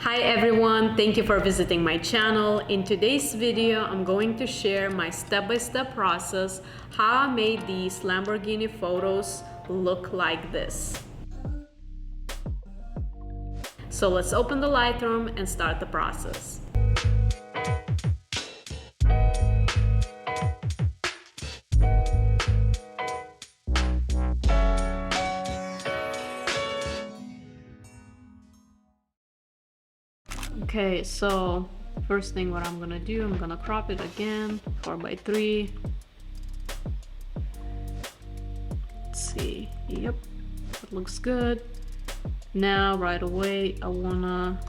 Hi everyone, thank you for visiting my channel. In today's video, I'm going to share my step-by-step process how I made these Lamborghini photos look like this. So let's open the Lightroom and start the process. Okay, so first thing what I'm gonna do, I'm gonna crop it again, 4:3. Let's see, yep, it looks good. Now right away, I wanna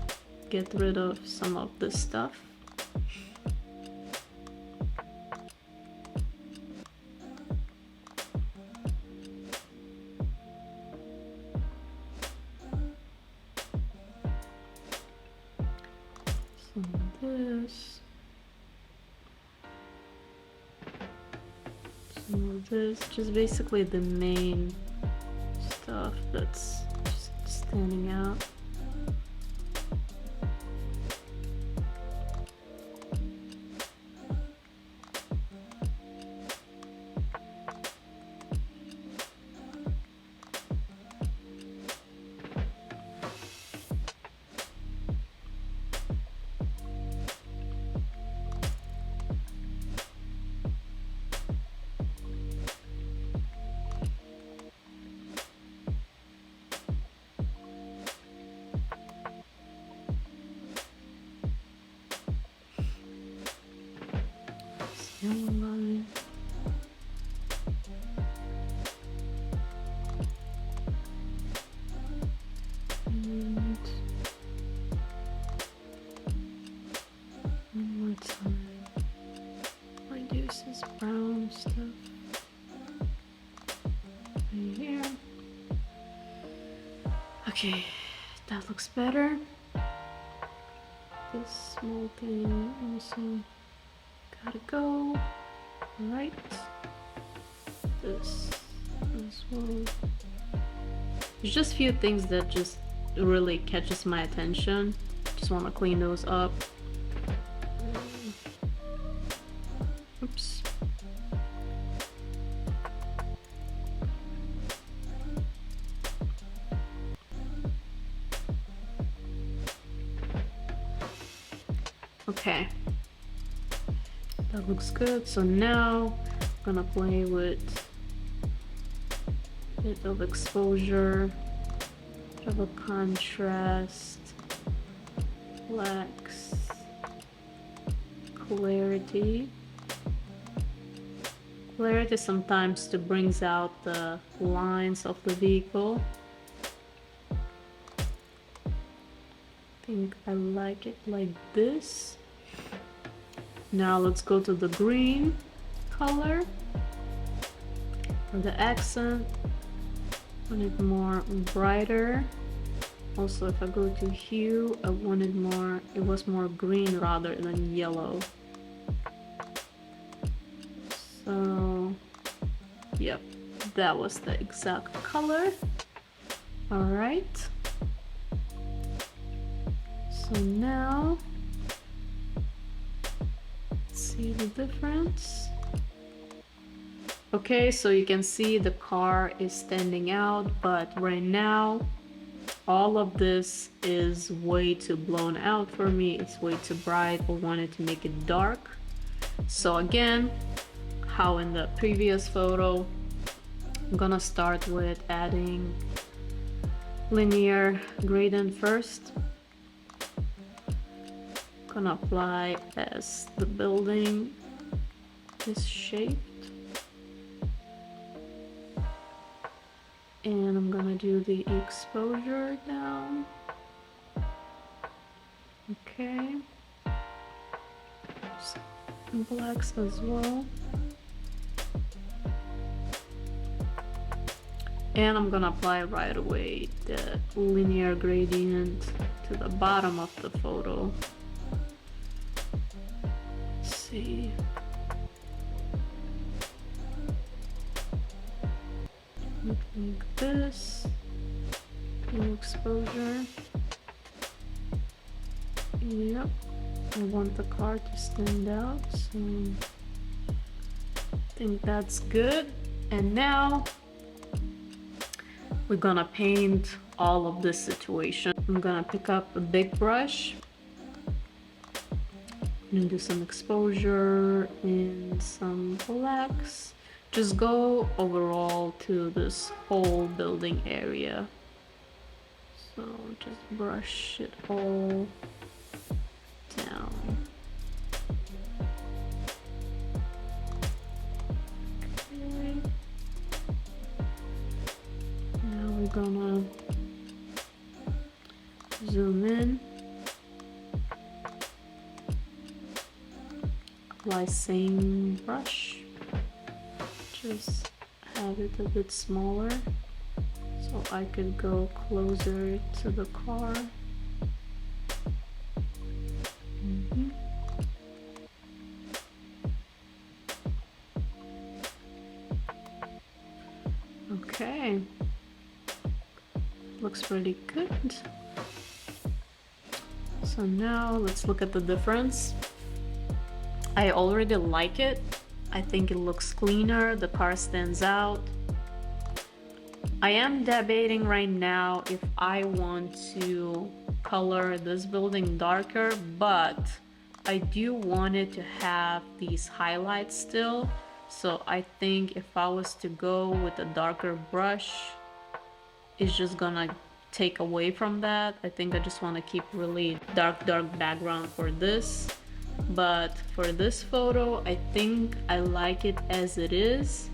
get rid of some of this stuff. Some of this, just basically the main stuff that's just standing out. Yellow line. And one more time. Reduce this brown stuff right here. Okay, that looks better. This small thing also gotta go. Alright. This as well. There's just a few things that just really catches my attention. Just want to clean those up. Oops. Okay. That looks good. So now I'm gonna play with a bit of exposure, bit of a contrast, blacks, clarity. Clarity sometimes to brings out the lines of the vehicle. I think I like it like this. Now let's go to the green color for the accent. I want it more brighter. Also, if I go to hue, I wanted more, it was more green rather than yellow. So, yep, that was the exact color. All right. So now, see the difference. Okay, so you can see the car is standing out, but right now all of this is way too blown out for me. It's way too bright. I wanted to make it dark. So again, how in the previous photo, I'm gonna start with adding linear gradient first. Gonna apply as the building is shaped, and I'm gonna do the exposure down. Okay, some blacks as well, and I'm gonna apply right away the linear gradient to the bottom of the photo. See, like this, no exposure. Yep, I want the car to stand out, so I think that's good. And now we're gonna paint all of this situation. I'm gonna pick up a big brush and do some exposure and some blacks. Just go overall to this whole building area. So just brush it all down. Okay. Now we're gonna zoom in. Apply same brush. Just have it a bit smaller so I could go closer to the car. Okay, looks pretty good. So now let's look at the difference. I already like it. I think it looks cleaner, the car stands out. I am debating right now if I want to color this building darker, but I do want it to have these highlights still. So I think if I was to go with a darker brush, it's just gonna take away from that. I think I just want to keep really dark background for this. But for this photo, I think I like it as it is.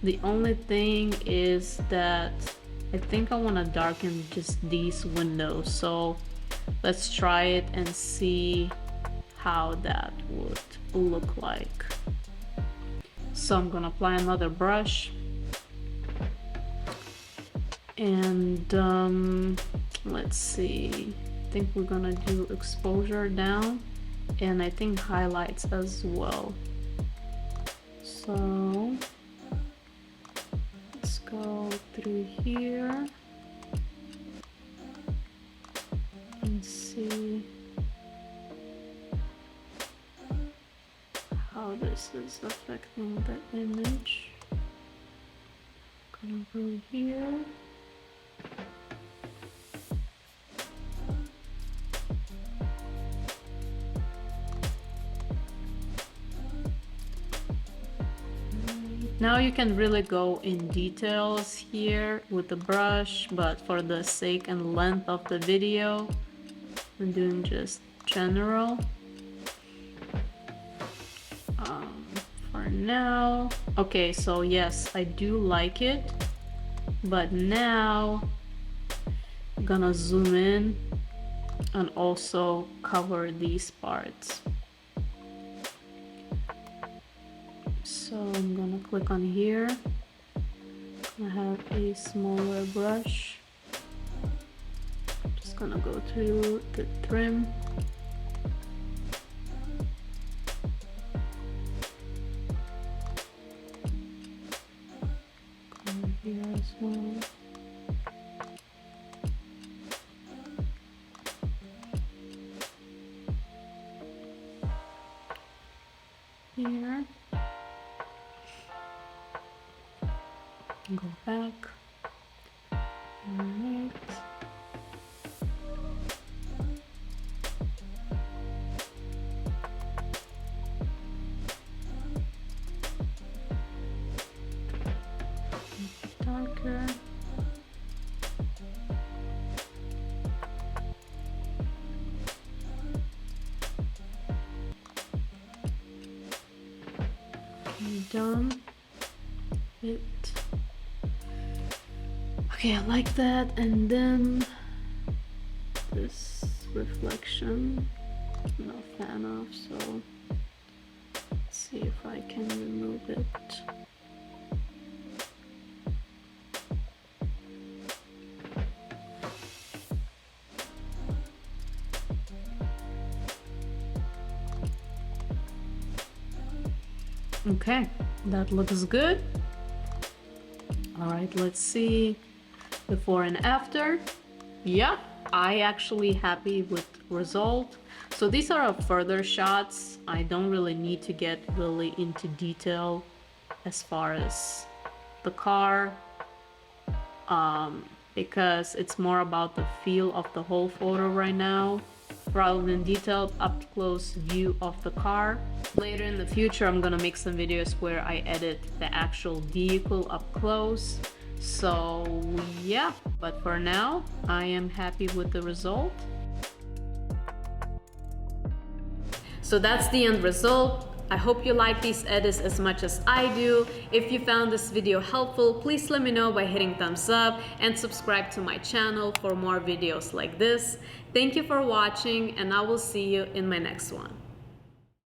The only thing is that I think I want to darken just these windows. So let's try it and see how that would look like. So I'm gonna apply another brush. And let's see, I think we're gonna do exposure down. And I think highlights as well. So let's go through here and see how this is affecting the image. Gonna go here. Now you can really go in details here with the brush, but for the sake and length of the video, I'm doing just general. For now, okay, so yes, I do like it, but now I'm gonna zoom in and also cover these parts. So I'm gonna click on here. I have a smaller brush. Just gonna go to the trim. Come here as well. Here. Go back. Alright. Darker. Okay, done. It. Okay, I like that. And then this reflection, I'm not a fan of, so let's see if I can remove it. Okay, that looks good. All right, let's see before and after. Yeah, I actually happy with result. So these are further shots. I don't really need to get really into detail as far as the car, because it's more about the feel of the whole photo right now rather than detailed up close view of the car. Later in the future, I'm gonna make some videos where I edit the actual vehicle up close. So yeah, but for now, I am happy with the result. So that's the end result. I hope you like these edits as much as I do. If you found this video helpful, please let me know by hitting thumbs up and subscribe to my channel for more videos like this. Thank you for watching, and I will see you in my next one.